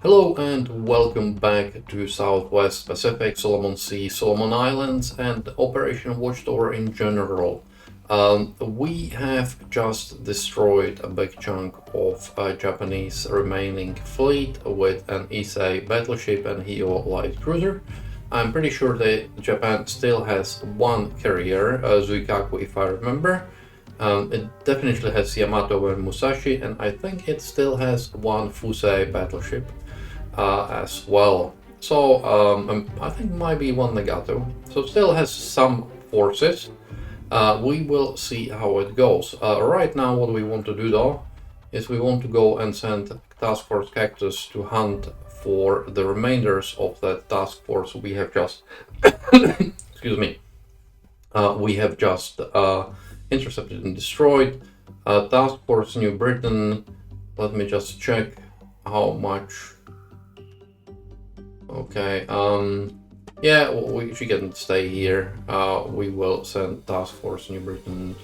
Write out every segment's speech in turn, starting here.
Hello and welcome back to Southwest Pacific, Solomon Sea, Solomon Islands, and Operation Watchtower in general. We have just destroyed a big chunk of Japanese remaining fleet with an Issei battleship and Hio light cruiser. I'm pretty sure that Japan still has one carrier, Zuikaku if I remember. It definitely has Yamato and Musashi, and I think it still has one Fusei battleship as well. So I think might be one Nagato. So still has some forces. We will see how it goes. Right now what we want to do though is we want to go and send Task Force Cactus to hunt for the remainders of that task force we have just excuse me, we have just intercepted and destroyed. Task Force New Britain, let me just check how much. Okay, yeah, she can stay here. We will send Task Force New Britain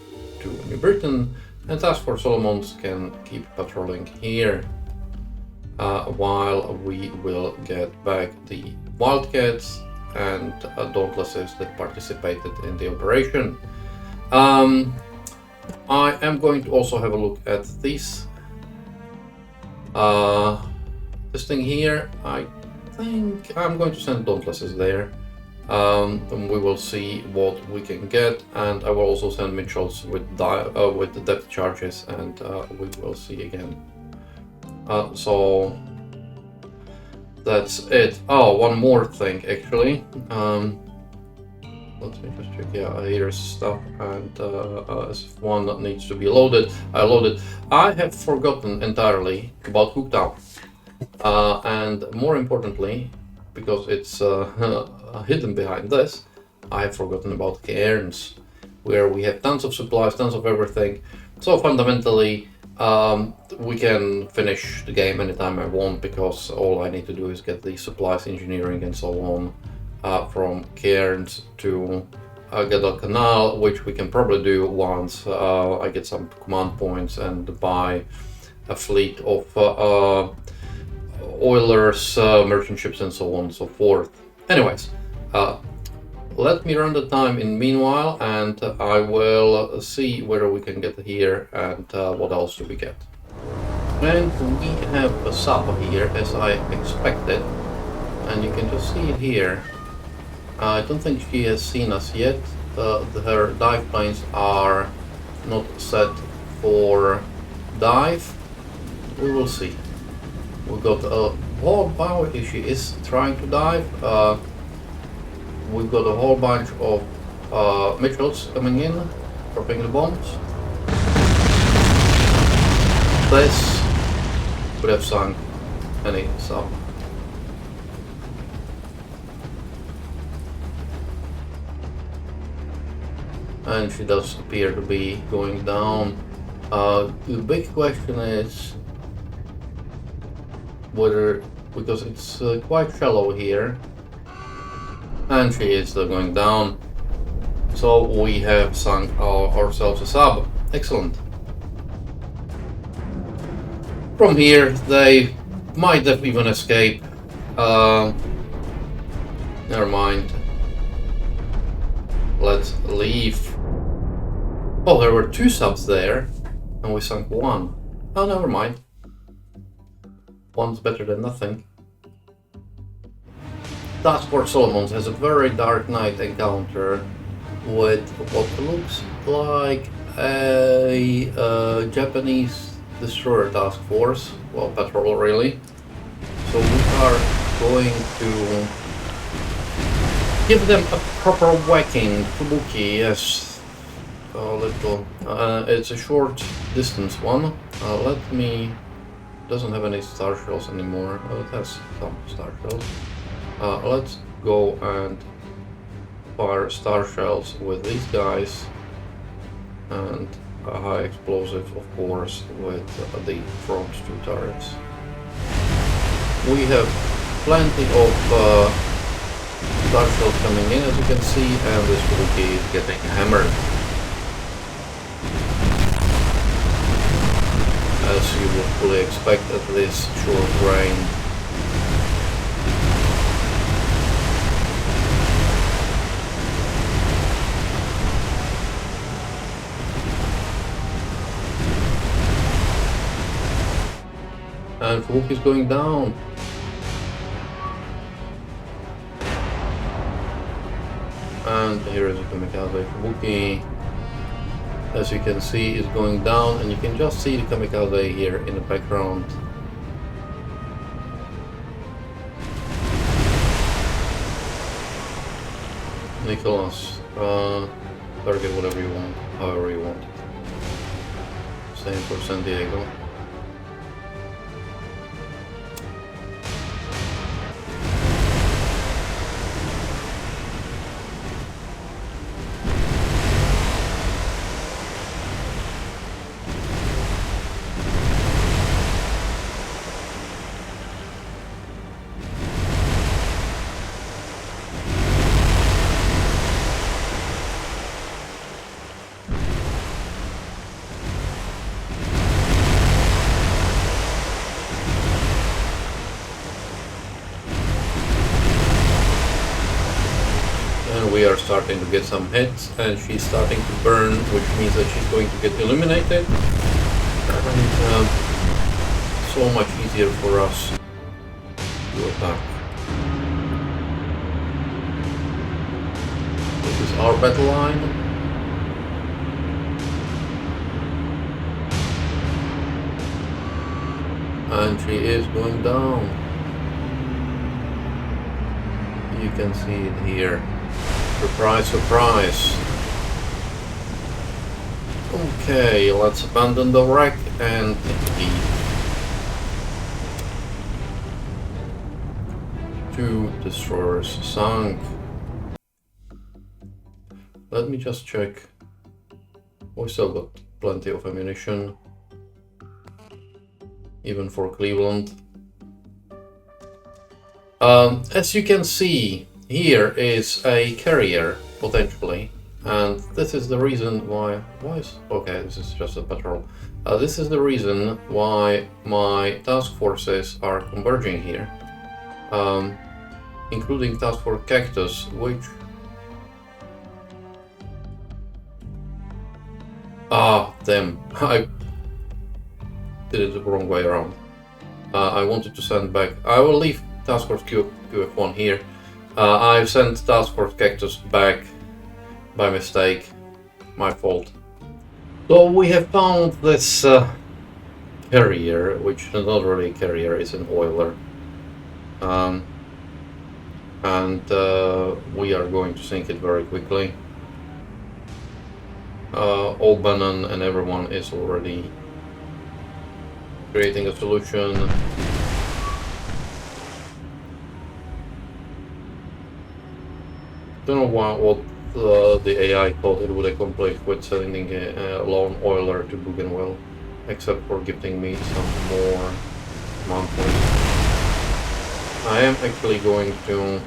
to New Britain, and Task Force Solomons can keep patrolling here, while we will get back the Wildcats and Dauntlesses that participated in the operation. I am going to also have a look at this thing here. I think I'm going to send Dauntlesses there. And we will see what we can get, and I will also send Mitchells with the depth charges, and we will see again. So that's it. Oh, one more thing actually. Let me just check. Yeah, here's stuff, and one that needs to be loaded. I loaded. I have forgotten entirely about Cooktown. And more importantly, because it's hidden behind this, I have forgotten about cairns, where we have tons of supplies, tons of everything. So fundamentally, we can finish the game anytime I want, because all I need to do is get the supplies, engineering, and so on from cairns to Guadalcanal, which we can probably do once I get some command points and buy a fleet of oilers, merchant ships, and so on and so forth. Anyways, let me run the time in meanwhile, and I will see whether we can get here and what else do we get. And we have a sub here, as I expected, and you can just see it here. I don't think she has seen us yet. Her dive planes are not set for dive. We will see. We got a whole bunch, if she is trying to dive, we've got a whole bunch of Mitchells coming in, dropping the bombs. This could have sunk any sub. And she does appear to be going down. The big question is whether, because it's quite shallow here, and she is still going down, so we have sunk ourselves a sub. Excellent. From here they might have even escaped. Never mind, let's leave. Oh, there were two subs there and we sunk one. Oh, never mind. One's better than nothing. Task Force Solomons has a very dark night encounter with what looks like a Japanese destroyer task force, well, patrol really. So we are going to give them a proper whacking. Fubuki, yes. A little. It's a short distance one. Let me. Doesn't have any star shells anymore. It has some star shells. Let's go and fire star shells with these guys, and a high explosive, of course, with the front two turrets. We have plenty of star shells coming in, as you can see, and this Fubuki is getting hammered. As you would fully expect at this short range. Kabuki is going down. And here is the kamikaze Kabuki. As you can see, is going down, and you can just see the kamikaze here in the background. Nicholas, target whatever you want, however you want. Same for San Diego. We are starting to get some hits, and she's starting to burn, which means that she's going to get eliminated. And so much easier for us to attack. This is our battle line. And she is going down. You can see it here. Surprise, surprise. Okay, let's abandon the wreck and leave. 2 destroyers sunk. Let me just check. We still got plenty of ammunition, even for Cleveland. As you can see, here is a carrier, potentially, and this is the reason why is... okay, this is just a patrol. This is the reason why my task forces are converging here, including Task Force Cactus, which... damn, I did it the wrong way around. I wanted to send back... I will leave Task Force QF1 here. I've sent Task Force Cactus back by mistake. My fault. So we have found this carrier, which is not really a carrier, it's an oiler. And we are going to sink it very quickly. O'Bannon and everyone is already creating a solution. Don't know what the AI thought it would accomplish with sending a lone oiler to Bougainville, except for gifting me some more monthly. I am actually going to...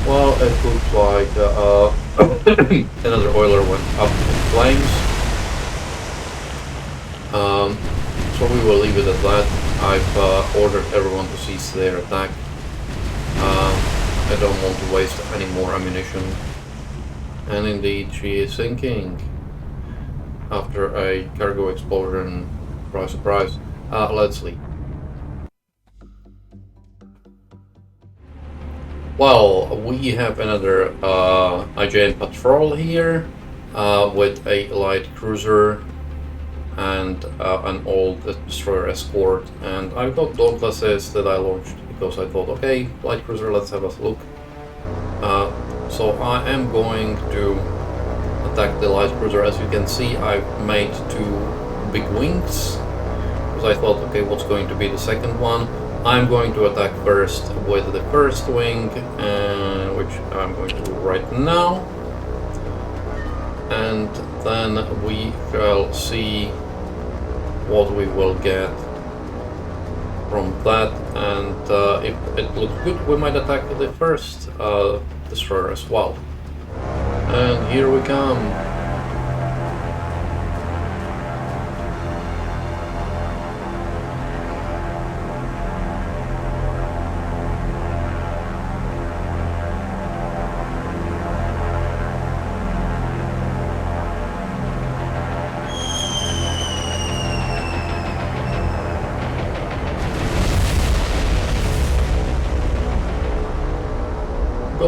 well, it looks like another oiler went up in flames. So we will leave it at that. I've ordered everyone to cease their attack. I don't want to waste any more ammunition. And indeed, she is sinking after a cargo explosion. Surprise, surprise. Let's leave. Well, we have another IJN patrol here with a light cruiser and an old destroyer escort, and I've got Dauntlesses that I launched because I thought, okay, light cruiser, let's have a look. So I am going to attack the light cruiser. As you can see, I've made 2 big wings because I thought, okay, what's going to be the second one? I'm going to attack first with the first wing, which I'm going to do right now, and then we shall see what we will get from that, and if it looks good, we might attack the first destroyer as well. And here we come.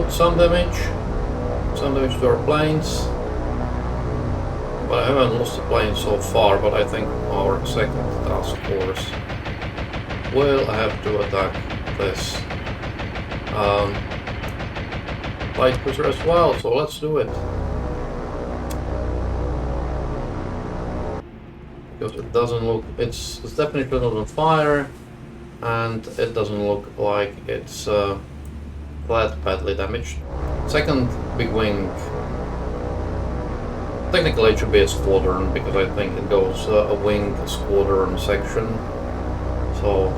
some damage to our planes. But I haven't lost a plane so far, but I think our second task force will have to attack this light cruiser as well, so let's do it. Because it doesn't look, it's definitely not on fire, and it doesn't look like it's that badly damaged. Second big wing. Technically it should be a squadron, because I think it goes a wing, a squadron section. So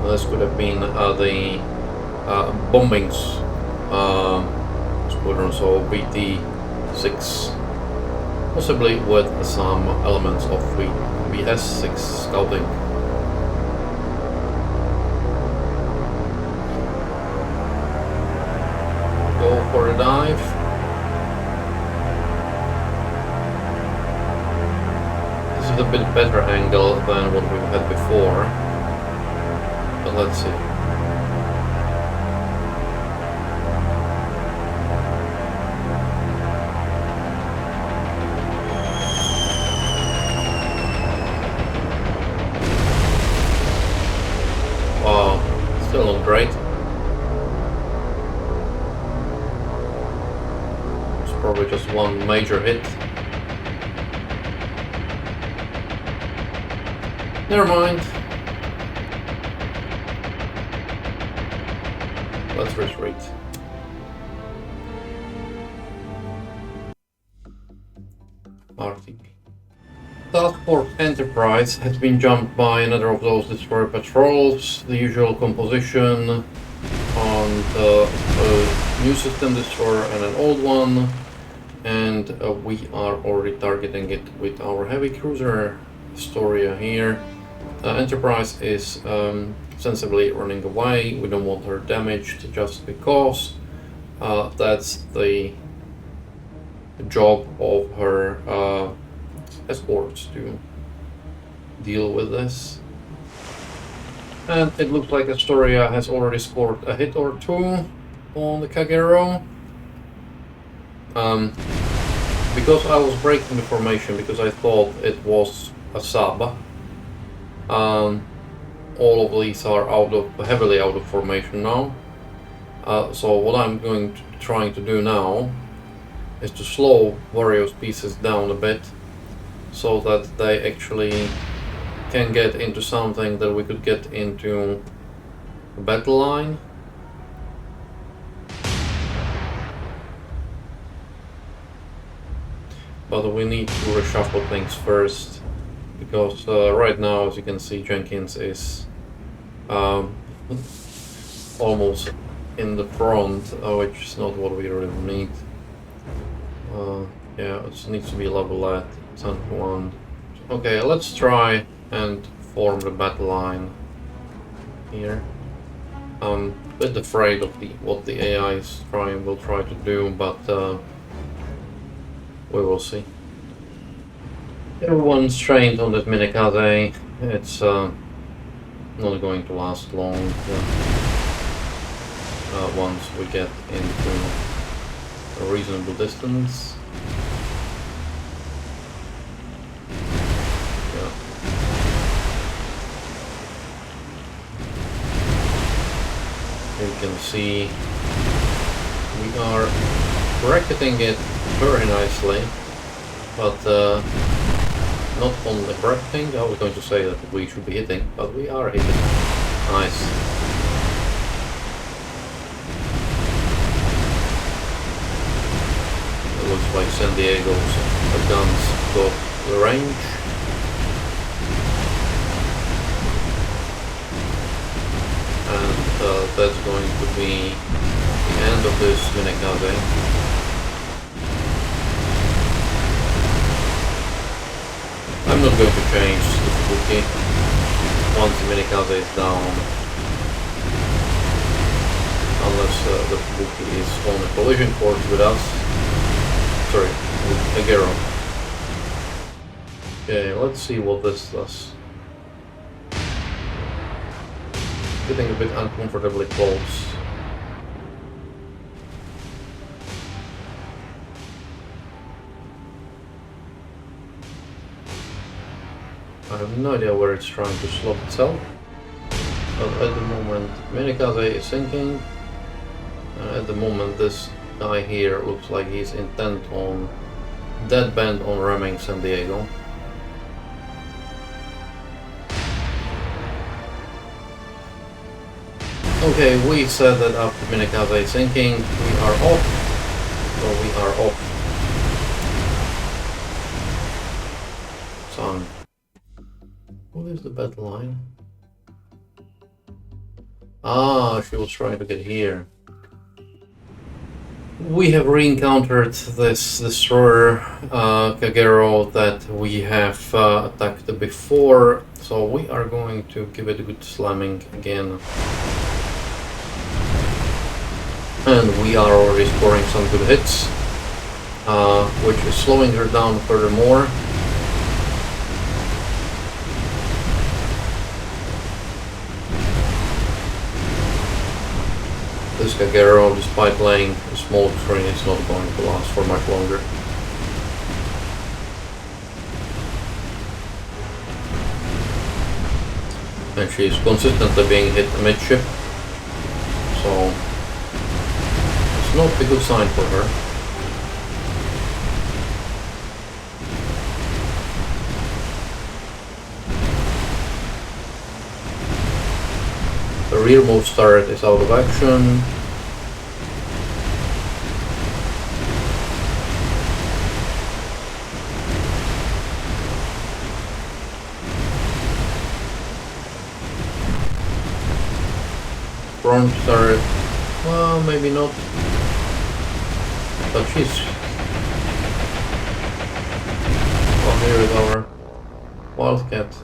this could have been the bombing squadron, so VB-6, possibly with some elements of VB-6 scouting. Go for a dive. This is a bit better angle than what we've had before, but let's see. Wow, still not great. Probably just one major hit. Never mind. Let's retreat. RTB. Task Force Enterprise has been jumped by another of those destroyer patrols. The usual composition on the new system destroyer and an old one. And we are already targeting it with our heavy cruiser Astoria here. Enterprise is sensibly running away. We don't want her damaged just because that's the job of her escorts to deal with this. And it looks like Astoria has already scored a hit or two on the Kagero. Because I was breaking the formation because I thought it was a sub. All of these are heavily out of formation now. So what I'm trying to do now is to slow various pieces down a bit, so that they actually can get into something that we could get into a battle line. But we need to reshuffle things first, because right now, as you can see, Jenkins is almost in the front, which is not what we really need. Yeah, it needs to be level at center 1. Okay, let's try and form the battle line here. A bit afraid of what the AI will try to do, but we will see. Everyone's trained on that Minikaze. It's not going to last long once we get into a reasonable distance. Yeah. You can see we are bracketing it very nicely, but not on the correct thing. I was going to say that we should be hitting, but we are hitting. Nice. It looks like San Diego's guns got the range. And that's going to be the end of this Minikaze. I'm not going to change the Fubuki once the Minikaze is down, unless the Fubuki is on a collision course with us. Sorry, with Kagero. Okay, let's see what this does. Getting a bit uncomfortably close. I have no idea where it's trying to slot itself. But at the moment, Minikaze is sinking. At the moment, this guy here looks like he's intent on dead bend on ramming San Diego. Okay, we said that after Minikaze sinking, we are off. So we are off. Sun. What is the battle line? Ah, she was trying to get here. We have re-encountered this destroyer, Kagero, that we have attacked before, so we are going to give it a good slamming again. And we are already scoring some good hits, which is slowing her down furthermore. This Kagero, despite playing a small screen, is not going to last for much longer. And she is consistently being hit amidship, so it's not a good sign for her. The rearmost turret is out of action. Front turret, well, maybe not, but she's here with our Wildcat.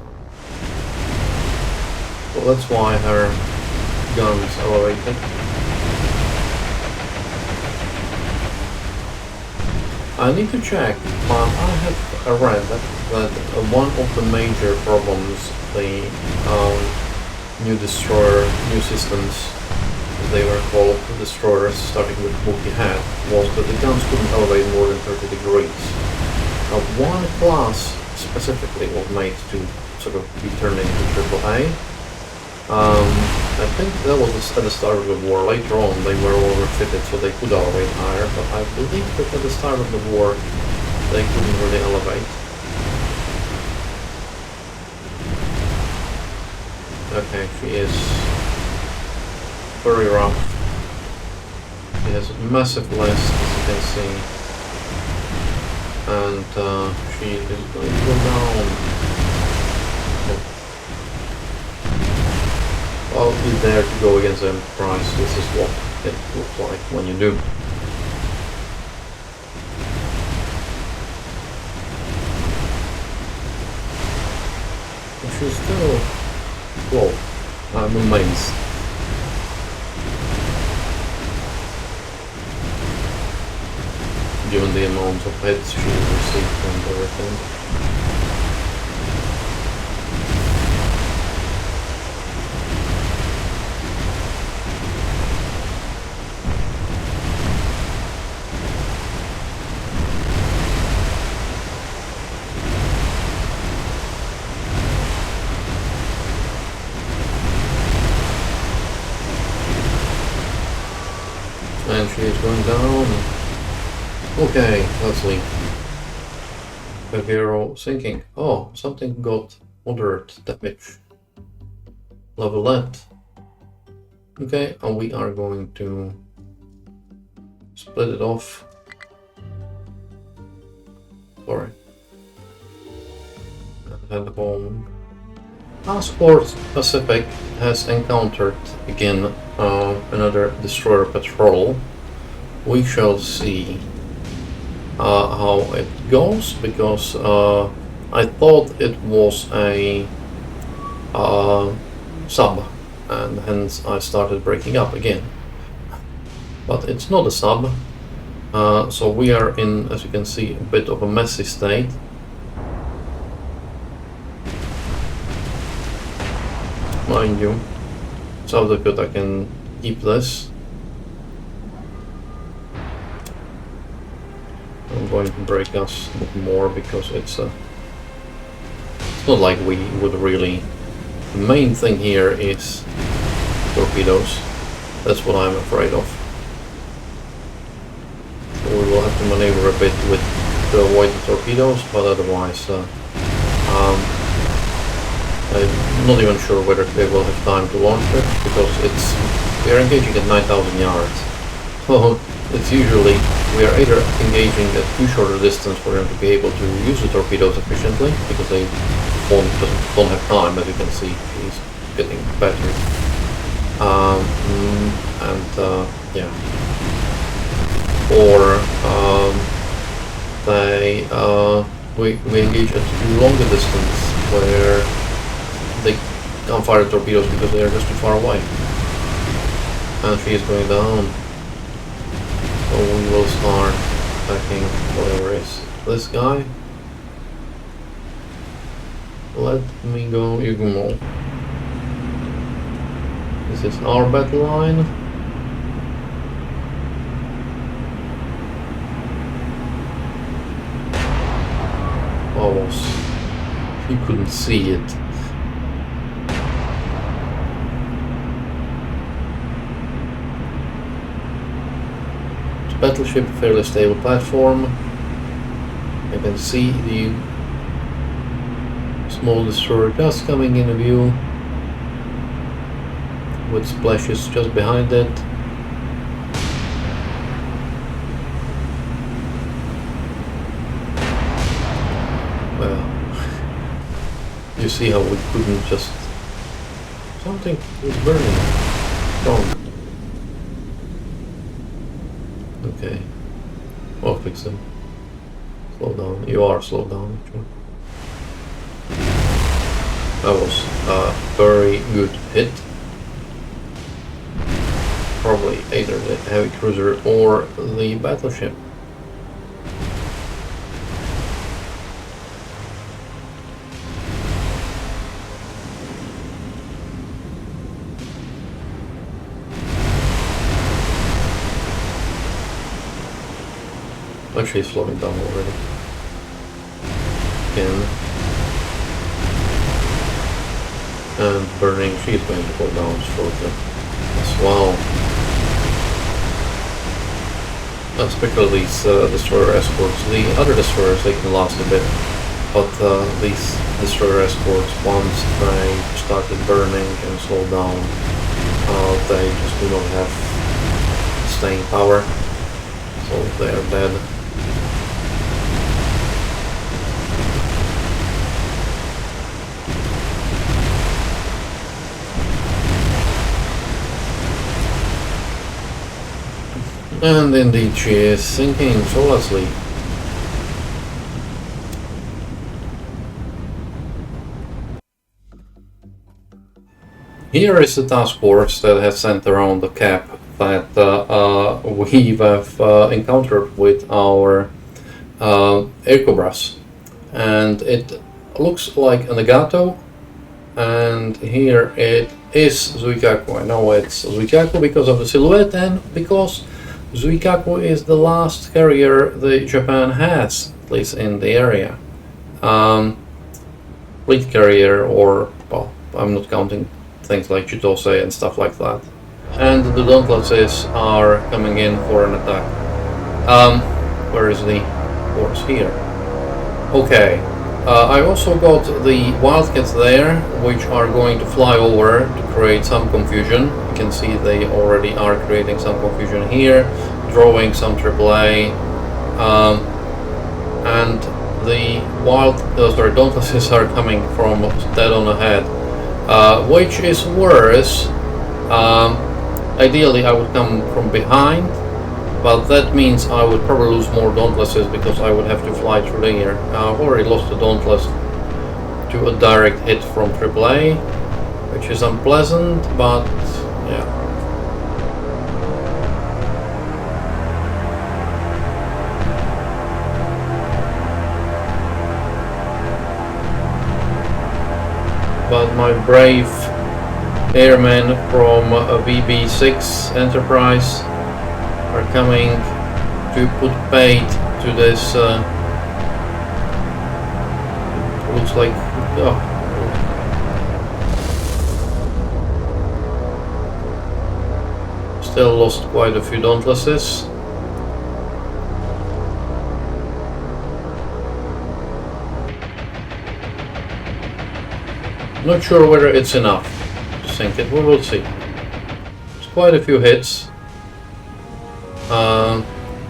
Well, that's why her guns elevated. I need to check, but I have read that one of the major problems the new destroyer, new systems, as they were called, destroyers, starting with Mookie had, was that the guns couldn't elevate more than 30 degrees. Now, one class specifically was made to sort of be turned into AAA. I think that was at the start of the war. Later on, they were overfitted, so they could elevate higher, but I believe that at the start of the war, they couldn't really elevate. Okay, she is very rough. She has a massive list, as you can see. And she is going to go down. Well, you dare to go against Enteprise. This is what it looks like when you do. And she's still... Well, I'm amazed. Given the amount of hits she received and everything. And she is going down. Okay, let's leave. Kagero sinking. Oh, something got moderate damage. Levelette. Okay, and we are going to split it off. Sorry. And head home. Escorts Pacific has encountered again another destroyer patrol. We shall see how it goes, because I thought it was a sub, and hence I started breaking up again. But it's not a sub, so we are in, as you can see, a bit of a messy state. mind you. South Dakota can keep this. I'm going to break us more because it's not like we would really. The main thing here is torpedoes. That's what I'm afraid of. So we will have to maneuver a bit to avoid the torpedoes, but otherwise I'm not even sure whether they will have time to launch it, because we are engaging at 9,000 yards. So it's usually we are either engaging at too short a distance for them to be able to use the torpedoes efficiently, because they don't have time. As you can see, he's getting battered. Yeah. Or we engage at too long a distance where they can't fire the torpedoes because they are just too far away. And she is going down. So we will start attacking whatever is this guy. Let me go, you can move. This is our battle line. Almost. You couldn't see it. It's a battleship, fairly stable platform. You can see the small destroyer just coming in view with splashes just behind it. Well, you see how we couldn't just... Something is burning. Strong. Okay. I'll fix them. Slow down. You are slowed down, actually. That was a very good hit. Probably either the heavy cruiser or the battleship. Actually, slowing down already. Again. And burning, she's going to go down shortly as well. Especially these destroyer escorts. The other destroyers, they can last a bit, but these destroyer escorts, once they started burning and slow down, they just do not have staying power, so they are dead. And indeed she is sinking flawlessly. Here is the task force that has sent around the cap that we have encountered with our Airstrikes. And it looks like a Nagato, and here it is Zuikaku. I know it's Zuikaku because of the silhouette and because Zuikaku is the last carrier that Japan has, at least in the area. Fleet carrier, or, well, I'm not counting things like Chitose and stuff like that. And the Dauntlesses are coming in for an attack. Where is the force? Here. Okay. I also got the Wildcats there, which are going to fly over to create some confusion. You can see they already are creating some confusion here, drawing some AAA, and the Dauntlesses are coming from dead on ahead, which is worse. Ideally I would come from behind, but that means I would probably lose more Dauntlesses because I would have to fly through the air. I've already lost a Dauntless to a direct hit from AAA, which is unpleasant, but yeah. But my brave airmen from VB-6 Enterprise are coming to put paid to this. Looks like, oh, still lost quite a few Dauntlesses. Not sure whether it's enough to sink it, we will see. There's quite a few hits.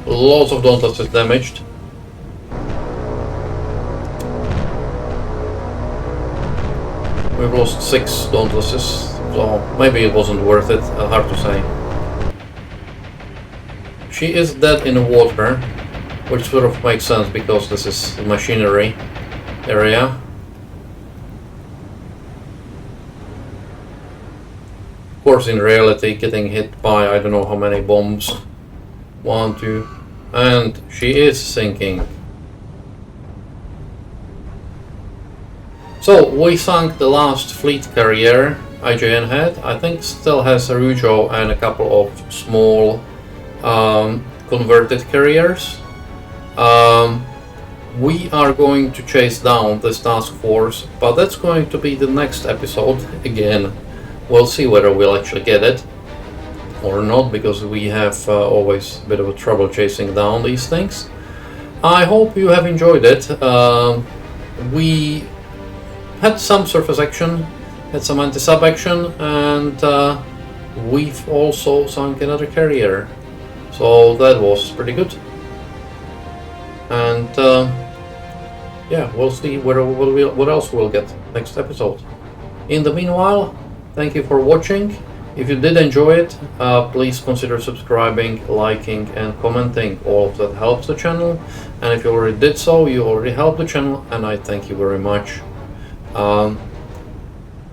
Lots of Dauntlesses damaged. We've lost 6 Dauntlesses, so maybe it wasn't worth it, hard to say. She is dead in the water, which sort of makes sense because this is the machinery area. Of course, in reality, getting hit by I don't know how many bombs. 1, 2, and she is sinking. So we sunk the last fleet carrier IJN had. I think still has a Rujo and a couple of small converted carriers. We are going to chase down this task force, but that's going to be the next episode again. We'll see whether we'll actually get it or not, because we have always a bit of a trouble chasing down these things. I hope you have enjoyed it. We had some surface action, had some anti-sub action, and we've also sunk another carrier. So that was pretty good. And yeah, we'll see what else we'll get next episode. In the meanwhile, thank you for watching. If you did enjoy it, please consider subscribing, liking and commenting. All of that helps the channel. And if you already did so, you already helped the channel, and I thank you very much.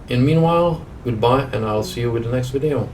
In meanwhile, goodbye, and I'll see you with the next video.